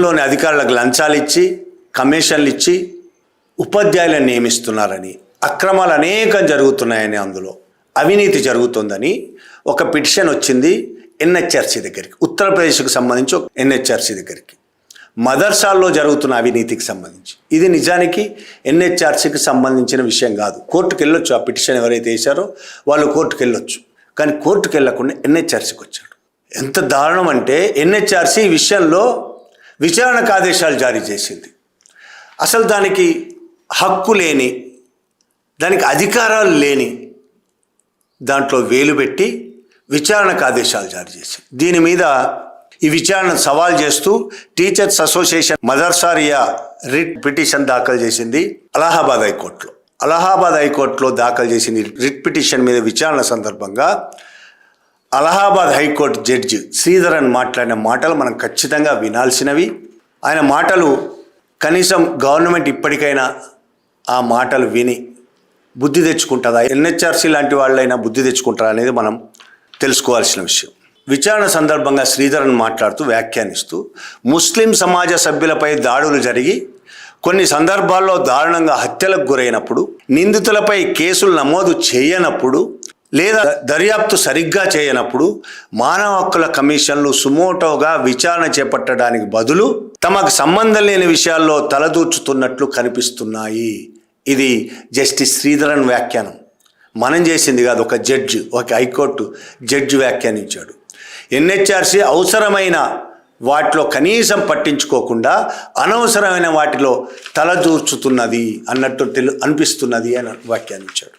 స్కూల్లోని అధికారులకు లంచాలు ఇచ్చి కమిషన్లు ఇచ్చి ఉపాధ్యాయులను నియమిస్తున్నారని, అక్రమాలు అనేకం జరుగుతున్నాయని, అందులో అవినీతి జరుగుతుందని ఒక పిటిషన్ వచ్చింది ఎన్హెచ్ఆర్సీ దగ్గరికి, ఉత్తరప్రదేశ్కు సంబంధించి ఒక ఎన్హెచ్ఆర్సీ దగ్గరికి, మదర్సాల్లో జరుగుతున్న అవినీతికి సంబంధించి. ఇది నిజానికి ఎన్హెచ్ఆర్సీకి సంబంధించిన విషయం కాదు. కోర్టుకు వెళ్ళొచ్చు, ఆ పిటిషన్ ఎవరైతే వేశారో వాళ్ళు కోర్టుకు వెళ్ళొచ్చు. కానీ కోర్టుకు వెళ్లకుండా ఎన్హెచ్ఆర్సీకి వచ్చాడు. ఎంత దారుణం అంటే ఎన్హెచ్ఆర్సీ విషయంలో విచారణకు ఆదేశాలు జారీ చేసింది. అసలు దానికి హక్కు లేని, దానికి అధికారాలు లేని దాంట్లో వేలు పెట్టి విచారణకు ఆదేశాలు జారీ చేసింది. దీని మీద ఈ విచారణను సవాల్ చేస్తూ టీచర్స్ అసోసియేషన్ మదర్సారియా రిట్ పిటిషన్ దాఖలు చేసింది అలహాబాద్ హైకోర్టులో. అలహాబాద్ హైకోర్టులో దాఖలు చేసిన రిట్ పిటిషన్ మీద విచారణ సందర్భంగా అలహాబాద్ హైకోర్టు జడ్జి శ్రీధరన్ మాట్లాడిన మాటలు మనం ఖచ్చితంగా వినాల్సినవి. ఆయన మాటలు కనీసం గవర్నమెంట్ ఇప్పటికైనా ఆ మాటలు విని బుద్ధి తెచ్చుకుంటుందా, ఎన్హెచ్ఆర్సీ లాంటి వాళ్ళైనా బుద్ధి తెచ్చుకుంటారా అనేది మనం తెలుసుకోవాల్సిన విషయం. విచారణ సందర్భంగా శ్రీధరన్ మాట్లాడుతూ వ్యాఖ్యానిస్తూ, ముస్లిం సమాజ సభ్యులపై దాడులు జరిగి కొన్ని సందర్భాల్లో దారుణంగా హత్యలకు గురైనప్పుడు, నిందితులపై కేసులు నమోదు చేయనప్పుడు లేదా దర్యాప్తు సరిగ్గా చేయనప్పుడు మానవ హక్కుల కమిషన్లు సుమోటోగా విచారణ చేపట్టడానికి బదులు తమకు సంబంధం లేని విషయాల్లో తలదూర్చుతున్నట్లు కనిపిస్తున్నాయి. ఇది జస్టిస్ శ్రీధరన్ వ్యాఖ్యానం, మనం చేసింది కాదు. ఒక జడ్జి, ఒక హైకోర్టు జడ్జి వ్యాఖ్యానించాడు. ఎన్హెచ్ఆర్సీ అవసరమైన వాటిలో కనీసం పట్టించుకోకుండా అనవసరమైన వాటిలో తలదూర్చుతున్నది అన్నట్టు అనిపిస్తున్నది అని వ్యాఖ్యానించాడు.